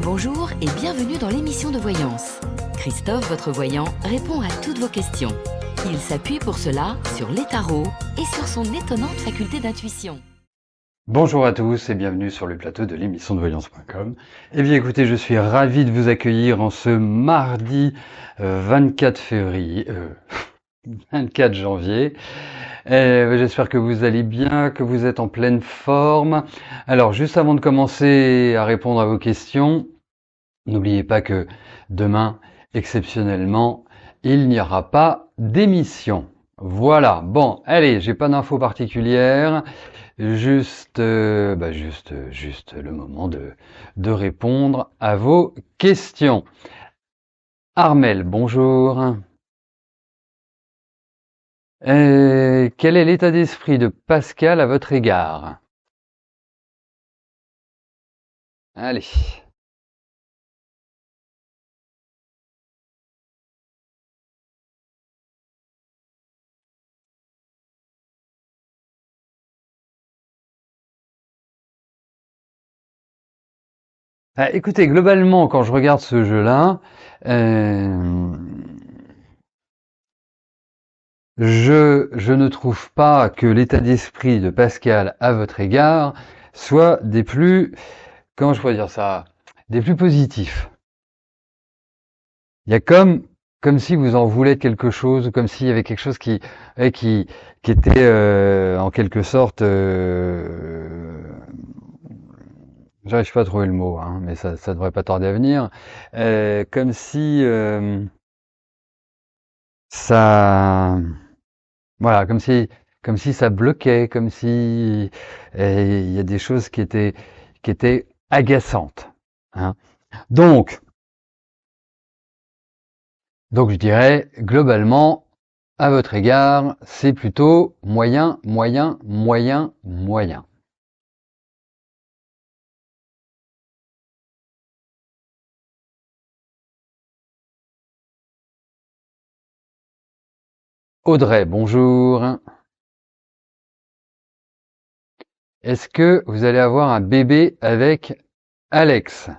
Bonjour et bienvenue dans l'émission de voyance. Christophe, votre voyant, répond à toutes vos questions. Il s'appuie pour cela sur les tarots et sur son étonnante faculté d'intuition. Bonjour à tous et bienvenue sur le plateau de l'émission de voyance.com. Eh bien écoutez, je suis ravi de vous accueillir en ce mardi 24 février, 24 janvier. J'espère que vous allez bien, que vous êtes en pleine forme. Alors juste avant de commencer à répondre à vos questions, n'oubliez pas que demain, exceptionnellement, il n'y aura pas d'émission. Voilà, bon, allez, j'ai pas d'infos particulières. Juste le moment de répondre à vos questions. Armel, bonjour. Quel est l'état d'esprit de Pascal à votre égard? Allez. Écoutez, globalement, quand je regarde ce jeu-là, je ne trouve pas que l'état d'esprit de Pascal à votre égard soit des plus, comment je pourrais dire ça, des plus positifs. Il y a comme si vous en voulez quelque chose, comme s'il y avait quelque chose qui était en quelque sorte, j'arrive pas à trouver le mot, hein, mais ça devrait pas tarder à venir, comme si ça, voilà, comme si ça bloquait, comme si il y a des choses qui étaient agaçantes, hein. Donc je dirais globalement à votre égard, c'est plutôt moyen, moyen, moyen, moyen. Audrey, bonjour. Est-ce que vous allez avoir un bébé avec Alex?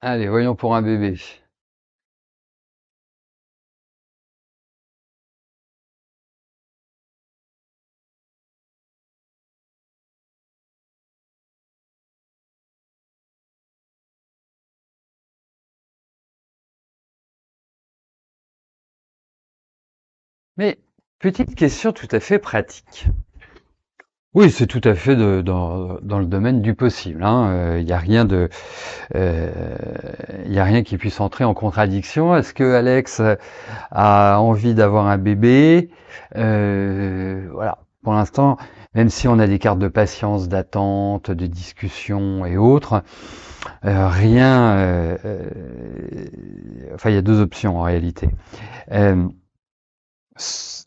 Allez, voyons pour un bébé. Mais, petite question tout à fait pratique. Oui, c'est tout à fait dans le domaine du possible, hein. Il y a rien y a rien qui puisse entrer en contradiction. Est-ce que Alex a envie d'avoir un bébé? Voilà. Pour l'instant, même si on a des cartes de patience, d'attente, de discussion et autres, rien. Enfin, il y a deux options en réalité.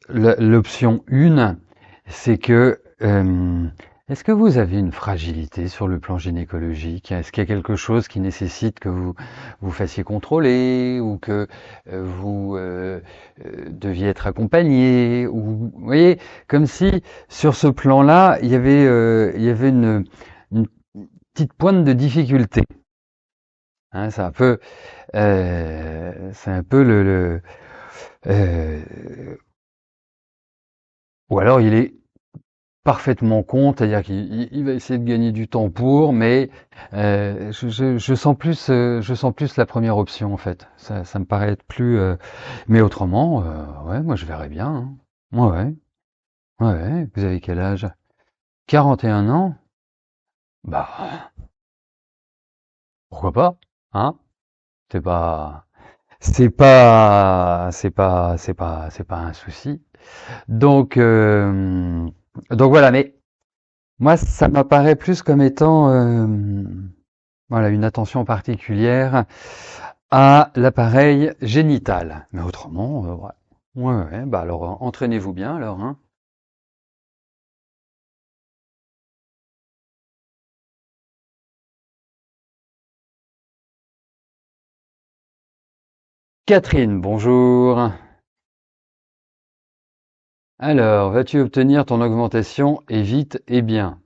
L'option 1, c'est que est-ce que vous avez une fragilité sur le plan gynécologique? Est-ce qu'il y a quelque chose qui nécessite que vous fassiez contrôler ou que vous deviez être accompagné? Ou vous voyez, comme si sur ce plan-là, il y avait une petite pointe de difficulté. Hein, c'est un peu euh, ou alors il est parfaitement con, c'est-à-dire qu'il va essayer de gagner du temps pour, mais je sens plus la première option en fait. Ça me paraît être plus. Mais autrement, ouais, moi je verrais bien, hein. Ouais, ouais. Vous avez quel âge? 41 ans? Bah, pourquoi pas, hein? C'est pas, c'est pas un souci. Donc, voilà. Mais moi, ça m'apparaît plus comme étant voilà, une attention particulière à l'appareil génital. Mais autrement, ouais. Ouais, ouais, bah alors entraînez-vous bien alors, hein. Catherine, bonjour. Alors, vas-tu obtenir ton augmentation et vite et bien?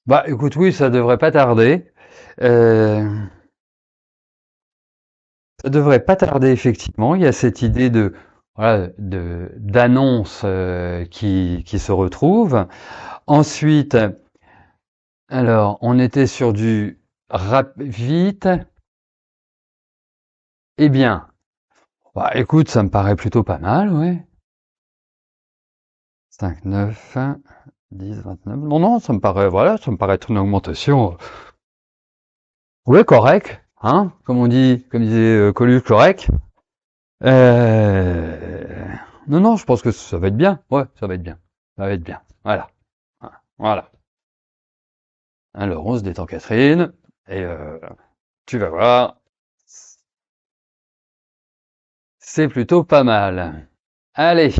Bah, écoute, oui, ça devrait pas tarder. Euh, Ça devrait pas tarder, effectivement. Il y a cette idée de, voilà, d'annonce qui se retrouve. Ensuite, alors, on était sur du vite. Eh bien, bah, écoute, ça me paraît plutôt pas mal, ouais. 5, 9, 10, 29. Non, non, ça me paraît, voilà, ça me paraît être une augmentation, ouais, correct, hein, comme disait Coluche, correct. Euh, Non, non, je pense que ça va être bien. Ouais, ça va être bien. Ça va être bien. Voilà. Voilà. Alors, on se détend, Catherine, et tu vas voir, c'est plutôt pas mal. Allez,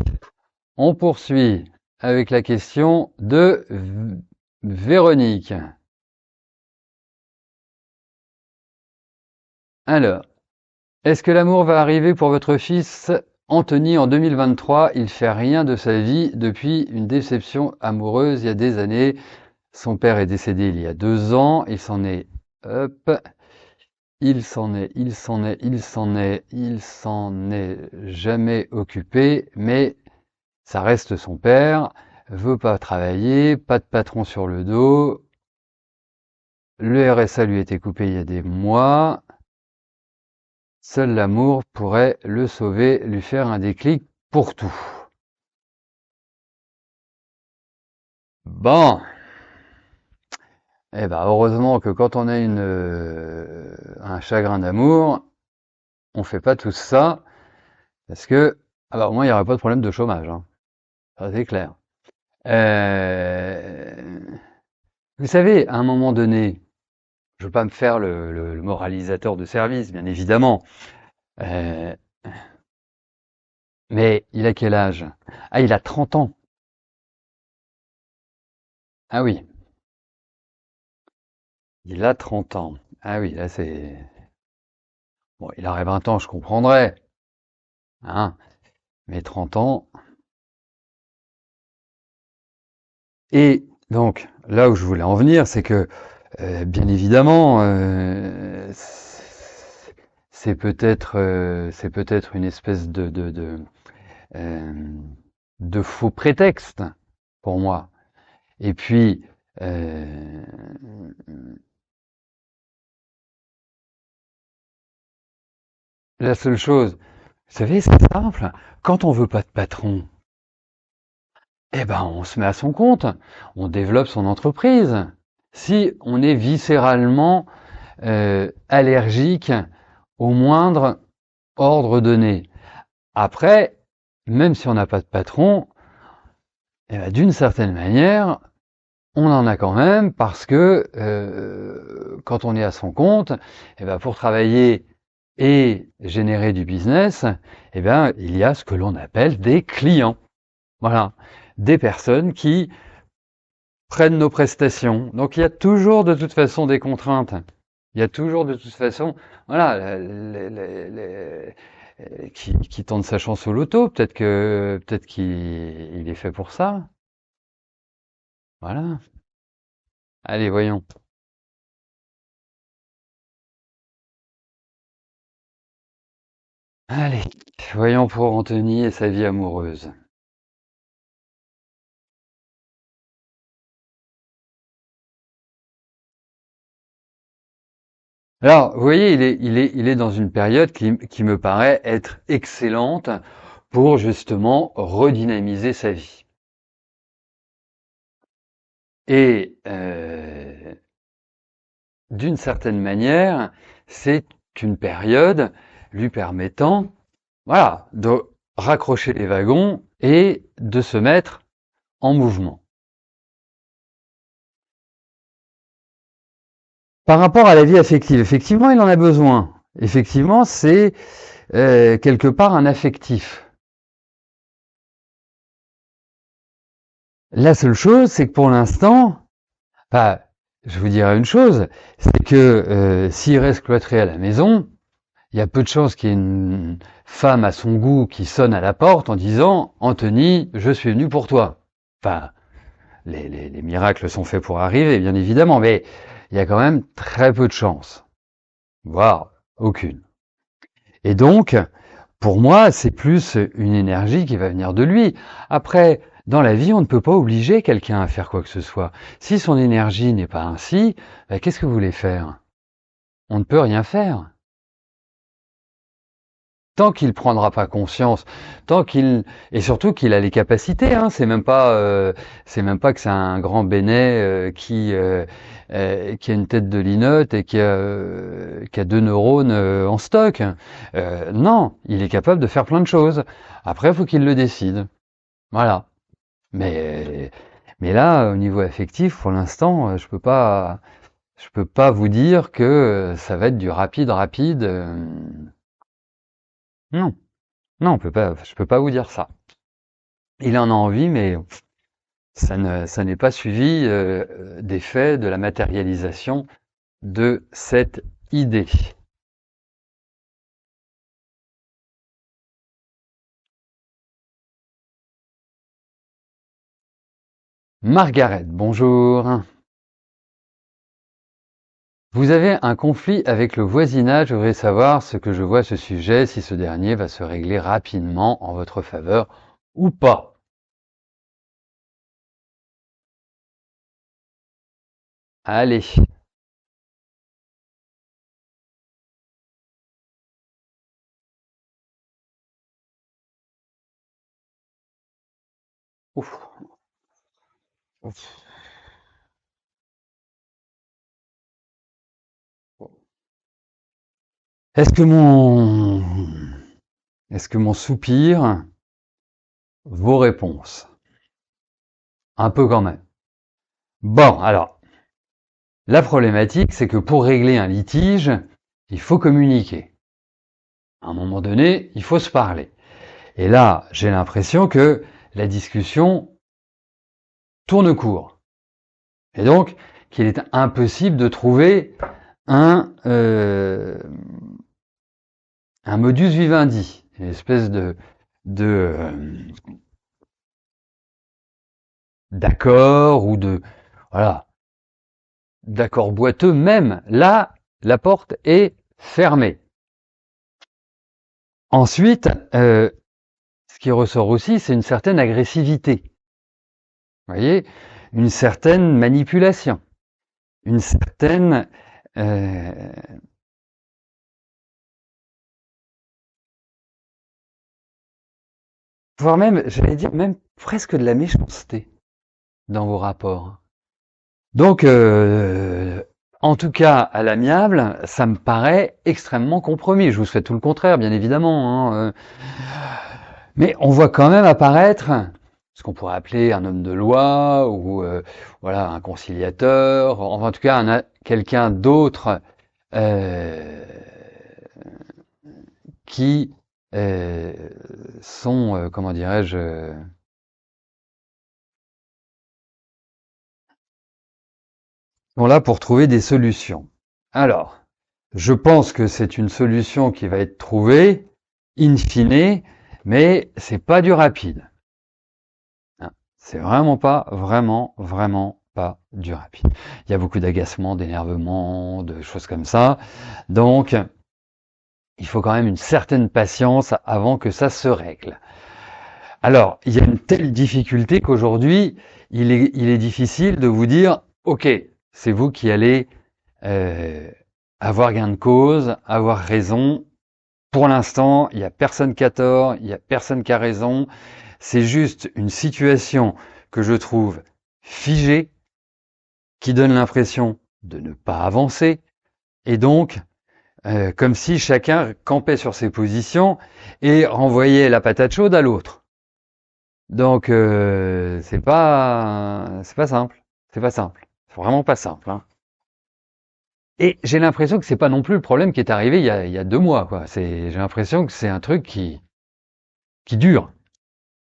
on poursuit avec la question de Véronique. Alors, est-ce que l'amour va arriver pour votre fils Anthony en 2023? Il fait rien de sa vie depuis une déception amoureuse il y a des années. Son père est décédé il y a 2 ans. Hop, il s'en est jamais occupé, mais ça reste son père. Veut pas travailler, pas de patron sur le dos. Le RSA lui a été coupé il y a des mois. Seul l'amour pourrait le sauver, lui faire un déclic pour tout. Bon, eh ben heureusement que quand on a un chagrin d'amour, on fait pas tout ça, parce que ah bah, au moins il n'y aura pas de problème de chômage, hein. Ça c'est clair. Euh, Vous savez, à un moment donné, je veux pas me faire le moralisateur de service, bien évidemment, euh, mais il a quel âge? Ah, il a 30 ans. Ah oui, il a 30 ans. Ah oui, là c'est... Bon, il aurait 20 ans, je comprendrais, hein, mais 30 ans. Et donc, là où je voulais en venir, c'est que, bien évidemment, c'est peut-être une espèce euh, de faux prétexte pour moi. Et puis, euh, la seule chose, vous savez, c'est simple. Quand on veut pas de patron, eh ben, on se met à son compte, on développe son entreprise. Si on est viscéralement allergique au moindre ordre donné. Après, même si on n'a pas de patron, eh ben, d'une certaine manière, on en a quand même parce que quand on est à son compte, eh ben, pour travailler et générer du business, eh ben, il y a ce que l'on appelle des clients. Voilà, des personnes qui prennent nos prestations. Donc il y a toujours de toute façon des contraintes. Il y a toujours de toute façon, voilà, qui tente sa chance au loto. Peut-être qu'il est fait pour ça. Voilà. Allez, voyons. Allez, voyons pour Anthony et sa vie amoureuse. Alors, vous voyez, il est dans une période qui me paraît être excellente pour justement redynamiser sa vie. Et d'une certaine manière, c'est une période lui permettant, voilà, de raccrocher les wagons et de se mettre en mouvement. Par rapport à la vie affective, effectivement, il en a besoin. Effectivement, c'est quelque part un affectif. La seule chose, c'est que pour l'instant, enfin, je vous dirais une chose, c'est que s'il reste cloîtré à la maison, il y a peu de chances qu'il y ait une femme à son goût qui sonne à la porte en disant « Anthony, je suis venu pour toi ». Enfin, les miracles sont faits pour arriver, bien évidemment, mais il y a quand même très peu de chances, voire aucune. Et donc, pour moi, c'est plus une énergie qui va venir de lui. Après, dans la vie, on ne peut pas obliger quelqu'un à faire quoi que ce soit. Si son énergie n'est pas ainsi, ben, qu'est-ce que vous voulez faire? On ne peut rien faire. Tant qu'il prendra pas conscience, tant qu'il et surtout qu'il a les capacités, hein, c'est même pas que c'est un grand bénet qui a une tête de linotte et qui a 2 neurones en stock. Non, il est capable de faire plein de choses. Après, il faut qu'il le décide. Voilà. Mais mais là, au niveau affectif, pour l'instant, je peux pas vous dire que ça va être du rapide. Non. Non, je peux pas vous dire ça. Il en a envie, mais ça n'est pas suivi des faits, de la matérialisation de cette idée. Margaret, bonjour. Vous avez un conflit avec le voisinage, je voudrais savoir ce que je vois à ce sujet, si ce dernier va se régler rapidement en votre faveur ou pas. Allez. Ouf. Ouf. Est-ce que mon soupir vaut réponse? Un peu quand même. Bon, alors, la problématique, c'est que pour régler un litige, il faut communiquer. À un moment donné, il faut se parler. Et là, j'ai l'impression que la discussion tourne court. Et donc, qu'il est impossible de trouver un modus vivendi, une espèce d'accord ou voilà, d'accord boiteux. Même là, la porte est fermée. Ensuite, ce qui ressort aussi, c'est une certaine agressivité. Vous voyez, une certaine manipulation, une certaine voire même, j'allais dire, même presque de la méchanceté dans vos rapports. Donc, en tout cas, à l'amiable, ça me paraît extrêmement compromis. Je vous souhaite tout le contraire, bien évidemment. Hein. Mais on voit quand même apparaître ce qu'on pourrait appeler un homme de loi ou voilà un conciliateur, enfin, en tout cas quelqu'un d'autre qui sont, comment dirais-je, sont là pour trouver des solutions. Alors, je pense que c'est une solution qui va être trouvée in fine, mais c'est pas du rapide. C'est vraiment pas du rapide. Il y a beaucoup d'agacement, d'énervement, de choses comme ça. Donc, il faut quand même une certaine patience avant que ça se règle. Alors, il y a une telle difficulté qu'aujourd'hui, il est difficile de vous dire, ok, c'est vous qui allez avoir gain de cause, avoir raison. Pour l'instant, il n'y a personne qui a tort, il n'y a personne qui a raison. C'est juste une situation que je trouve figée, qui donne l'impression de ne pas avancer. Et donc, comme si chacun campait sur ses positions et renvoyait la patate chaude à l'autre. Donc c'est pas simple, c'est pas simple, c'est vraiment pas simple, hein. Et j'ai l'impression que c'est pas non plus le problème qui est arrivé il y a 2 mois, quoi. J'ai l'impression que c'est un truc qui dure,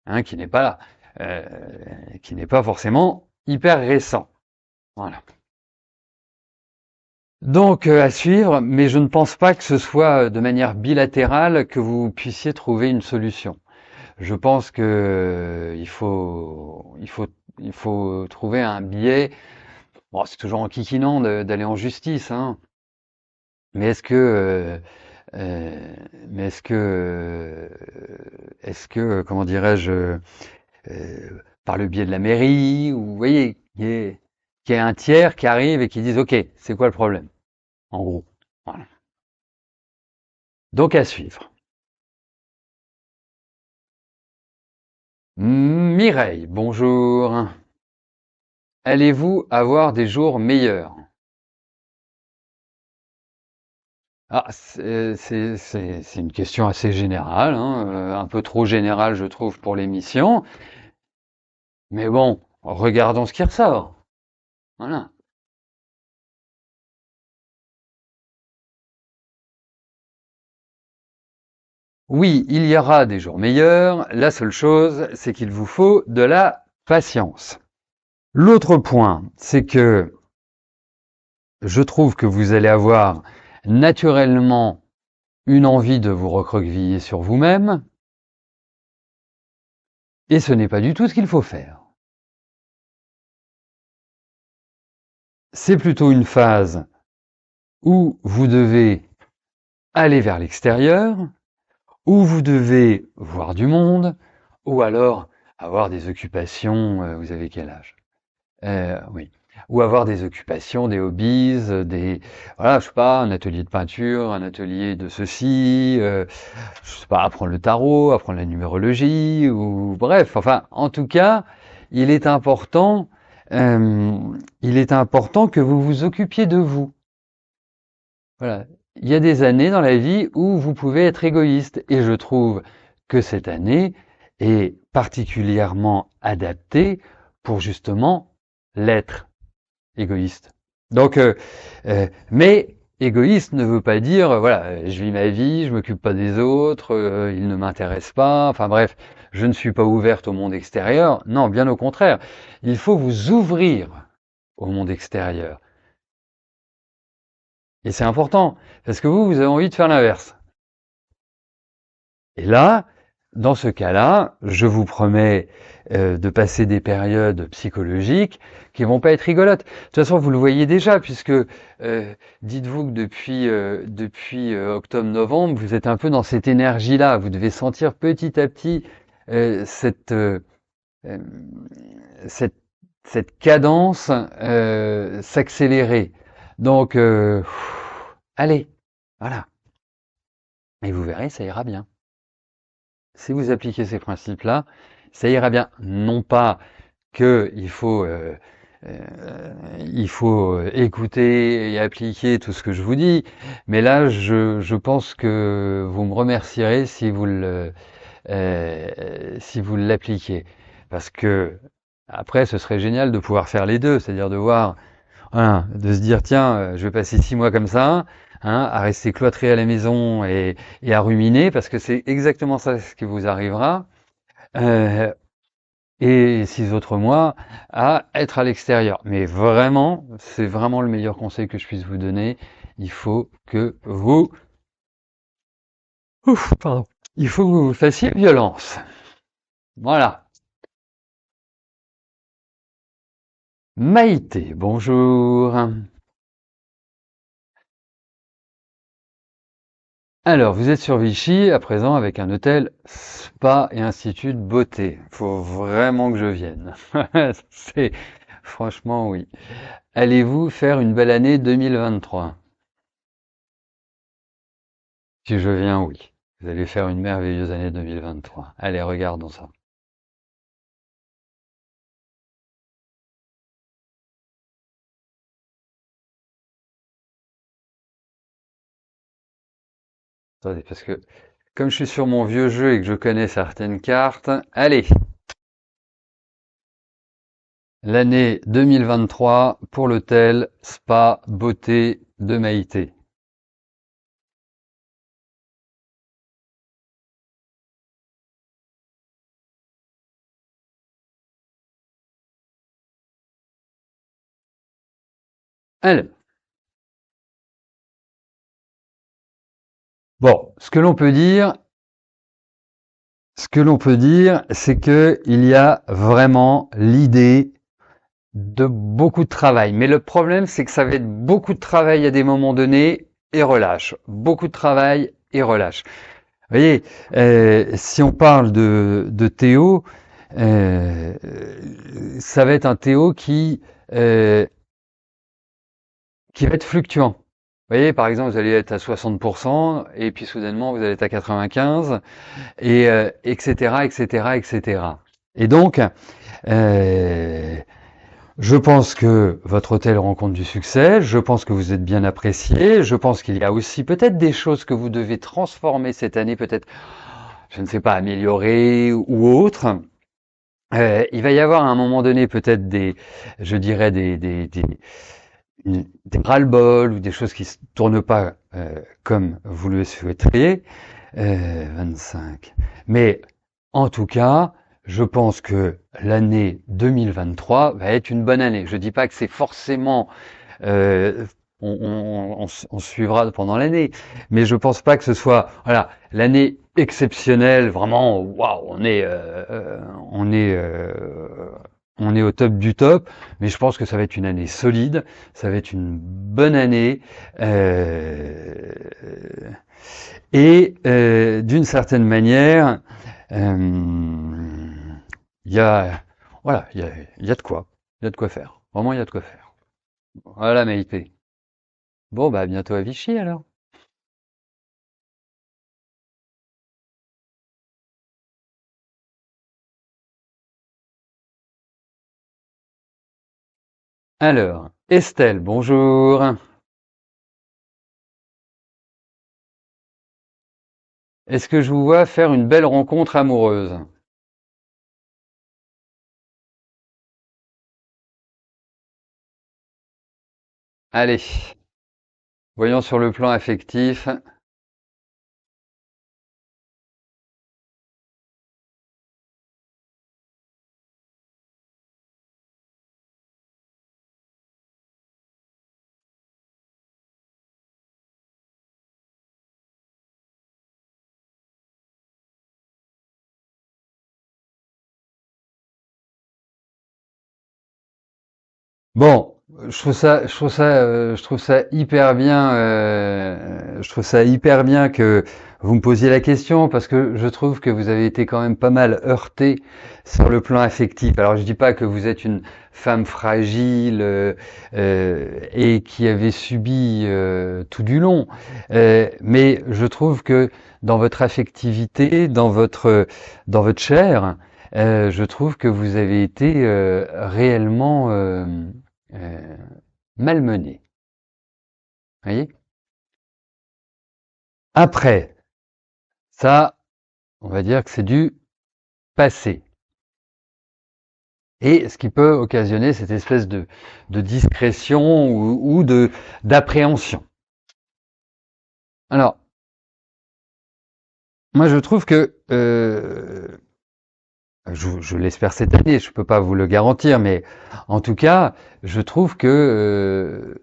hein, qui n'est pas là, euh, qui n'est pas forcément hyper récent. Voilà. Donc à suivre, mais je ne pense pas que ce soit de manière bilatérale que vous puissiez trouver une solution. Je pense que il faut trouver un biais. Bon, c'est toujours en kikinant d'aller en justice, hein. Mais euh, est-ce que, comment dirais-je, par le biais de la mairie, ou vous voyez, qu'il y ait un tiers qui arrive et qui dise, ok, c'est quoi le problème, en gros. Voilà. Donc à suivre. Mireille, bonjour. Allez-vous avoir des jours meilleurs? Ah, c'est une question assez générale, hein, un peu trop générale, je trouve, pour l'émission. Mais bon, regardons ce qui ressort. Voilà. Oui, il y aura des jours meilleurs. La seule chose, c'est qu'il vous faut de la patience. L'autre point, c'est que je trouve que vous allez avoir naturellement une envie de vous recroqueviller sur vous-même, et ce n'est pas du tout ce qu'il faut faire. C'est plutôt une phase où vous devez aller vers l'extérieur, où vous devez voir du monde, ou alors avoir des occupations, vous avez quel âge? Oui. Ou avoir des occupations, des hobbies, voilà, je sais pas, un atelier de peinture, un atelier de ceci, je sais pas, apprendre le tarot, apprendre la numérologie, ou bref, enfin, en tout cas, il est important, euh, il est important que vous vous occupiez de vous. Voilà. Il y a des années dans la vie où vous pouvez être égoïste, et je trouve que cette année est particulièrement adaptée pour justement l'être égoïste. Donc, mais égoïste ne veut pas dire, voilà, je vis ma vie, je m'occupe pas des autres, ils ne m'intéressent pas, enfin bref, je ne suis pas ouverte au monde extérieur. Non, bien au contraire, il faut vous ouvrir au monde extérieur. Et c'est important, parce que vous avez envie de faire l'inverse. Et là, dans ce cas-là, je vous promets de passer des périodes psychologiques qui vont pas être rigolotes. De toute façon, vous le voyez déjà, puisque dites-vous que depuis octobre-novembre, vous êtes un peu dans cette énergie-là. Vous devez sentir petit à petit euh, cette, euh, euh, cette cette cadence s'accélérer. Donc, allez, voilà. Et vous verrez, ça ira bien. Si vous appliquez ces principes-là, ça ira bien. Non pas que il faut écouter et appliquer tout ce que je vous dis, mais là, je pense que vous me remercierez si vous l'appliquez, parce que après, ce serait génial de pouvoir faire les deux, c'est-à-dire de voir, hein, de se dire tiens, je vais passer 6 mois comme ça, hein, à rester cloîtré à la maison et à ruminer, parce que c'est exactement ça ce qui vous arrivera. Euh, et 6 autres mois à être à l'extérieur. Mais vraiment, c'est vraiment le meilleur conseil que je puisse vous donner. Il faut que vous, pardon, il faut que vous vous fassiez violence. Voilà. Maïté, bonjour. Alors, vous êtes sur Vichy à présent avec un hôtel spa et institut de beauté. Faut vraiment que je vienne. C'est franchement oui. Allez-vous faire une belle année 2023? Si je viens, oui. Vous allez faire une merveilleuse année 2023. Allez, regardons ça. Attendez, parce que comme je suis sur mon vieux jeu et que je connais certaines cartes, allez, l'année 2023 pour l'hôtel Spa Beauté de Maïté. Alors, bon, ce que l'on peut dire, c'est que il y a vraiment l'idée de beaucoup de travail. Mais le problème, c'est que ça va être beaucoup de travail à des moments donnés et relâche. Beaucoup de travail et relâche. Vous voyez, si on parle de Théo, euh, ça va être un Théo euh, qui va être fluctuant. Vous voyez, par exemple, vous allez être à 60%, et puis soudainement, vous allez être à 95%, et etc., etc., etc. Et donc, euh, je pense que votre hôtel rencontre du succès, je pense que vous êtes bien apprécié, je pense qu'il y a aussi peut-être des choses que vous devez transformer cette année, peut-être, je ne sais pas, améliorer ou autre. Il va y avoir à un moment donné peut-être je dirais des ras-le-bol ou des choses qui se tournent pas comme vous le souhaiteriez. 25. Mais en tout cas, je pense que l'année 2023 va être une bonne année. Je dis pas que c'est forcément euh, on suivra pendant l'année, mais je pense pas que ce soit voilà l'année exceptionnelle. Vraiment, waouh, on est au top du top. Mais je pense que ça va être une année solide, ça va être une bonne année. Euh, d'une certaine manière, il y a, voilà, il y a de quoi. Il y a de quoi faire. Vraiment, il y a de quoi faire. Voilà, Maïté. Bon, bah, à bientôt à Vichy, alors. Alors, Estelle, bonjour. Est-ce que je vous vois faire une belle rencontre amoureuse? Allez, voyons sur le plan affectif. Bon, je trouve ça hyper bien, je trouve ça hyper bien que vous me posiez la question parce que je trouve que vous avez été quand même pas mal heurté sur le plan affectif. Alors je dis pas que vous êtes une femme fragile et qui avait subi tout du long, mais je trouve que dans votre affectivité, dans votre chair, je trouve que vous avez été réellement euh, malmené. Voyez. Après, ça, on va dire que c'est du passé. Et ce qui peut occasionner cette espèce de discrétion ou d'appréhension. Alors, moi je trouve que je l'espère cette année, je peux pas vous le garantir, mais en tout cas, je trouve que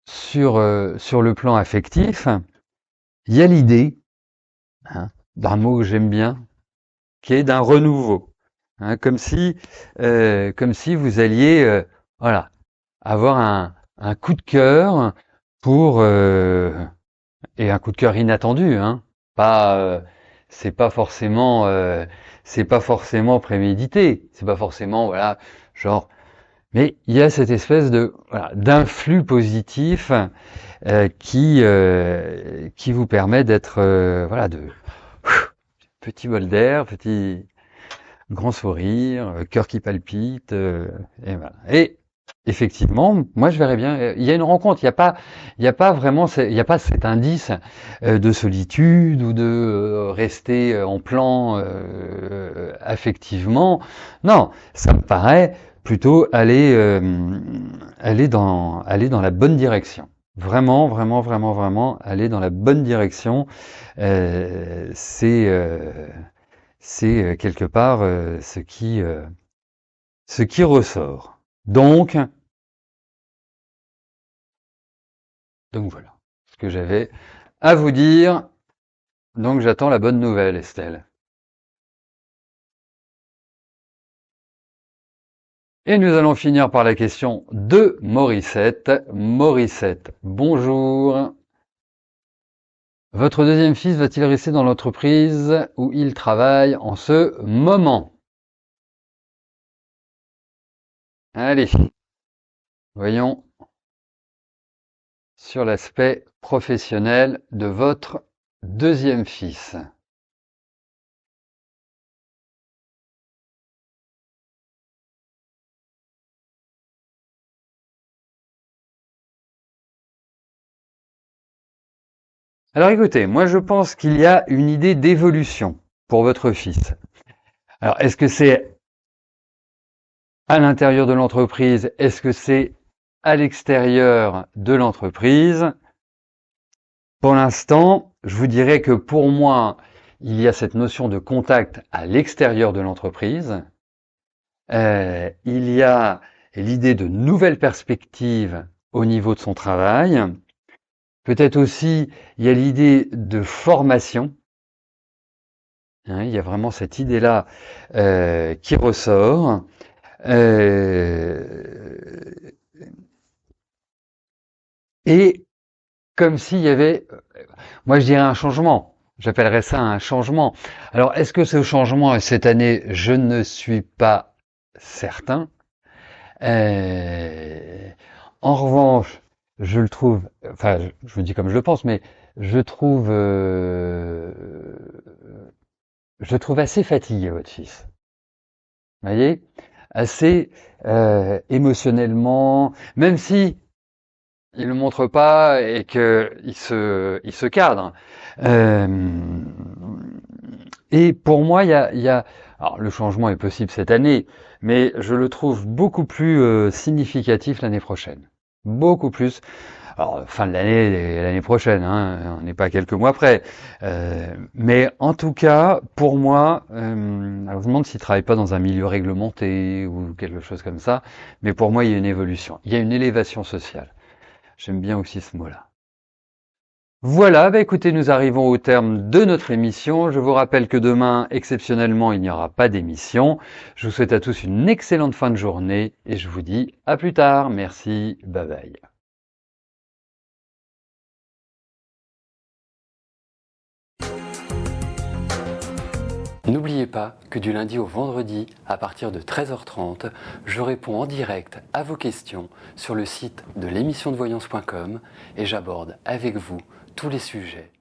sur le plan affectif, il y a l'idée hein, d'un mot que j'aime bien, qui est d'un renouveau. Hein, comme si vous alliez, voilà, avoir un coup de cœur pour et un coup de cœur inattendu, hein. Pas, c'est pas forcément, c'est pas forcément prémédité. C'est pas forcément, voilà, genre. Mais il y a cette espèce de voilà, d'influx positif qui vous permet d'être voilà de petit bol d'air, petit grand sourire, cœur qui palpite et voilà. Et effectivement, moi je verrais bien. Il y a une rencontre. Il y a pas vraiment, il y a pas cet indice de solitude ou de rester en plan affectivement. Non, ça me paraît plutôt aller dans la bonne direction. Vraiment, vraiment, vraiment, vraiment aller dans la bonne direction. Euh, c'est euh, c'est quelque part ce qui ressort. Donc voilà ce que j'avais à vous dire. Donc j'attends la bonne nouvelle, Estelle. Et nous allons finir par la question de Morissette. Morissette, bonjour. Votre deuxième fils va-t-il rester dans l'entreprise où il travaille en ce moment? Allez, voyons sur l'aspect professionnel de votre deuxième fils. Alors écoutez, moi je pense qu'il y a une idée d'évolution pour votre fils. Alors est-ce que c'est à l'intérieur de l'entreprise? Est-ce que c'est à l'extérieur de l'entreprise? Pour l'instant, je vous dirais que pour moi, il y a cette notion de contact à l'extérieur de l'entreprise. Il y a l'idée de nouvelles perspectives au niveau de son travail. Peut-être aussi, il y a l'idée de formation. Hein, il y a vraiment cette idée-là qui ressort. Et comme s'il y avait, moi je dirais un changement. J'appellerais ça un changement. Alors, est-ce que ce changement est cette année? Je ne suis pas certain. Euh, En revanche, je le trouve, enfin, je vous dis comme je le pense, mais je trouve, euh, je trouve assez fatigué votre fils. Vous voyez, assez émotionnellement, même si il le montre pas et que il se cadre. Euh, et pour moi, il y a, alors le changement est possible cette année, mais je le trouve beaucoup plus significatif l'année prochaine. Beaucoup plus. Alors, fin de l'année et l'année prochaine, hein, on n'est pas à quelques mois près. Mais en tout cas, pour moi, alors je me demande s'il travaille pas dans un milieu réglementé ou quelque chose comme ça, mais pour moi, il y a une évolution. Il y a une élévation sociale. J'aime bien aussi ce mot-là. Voilà, bah écoutez, nous arrivons au terme de notre émission. Je vous rappelle que demain, exceptionnellement, il n'y aura pas d'émission. Je vous souhaite à tous une excellente fin de journée et je vous dis à plus tard. Merci, bye bye. N'oubliez pas que du lundi au vendredi, à partir de 13h30, je réponds en direct à vos questions sur le site de l'émissiondevoyance.com et j'aborde avec vous tous les sujets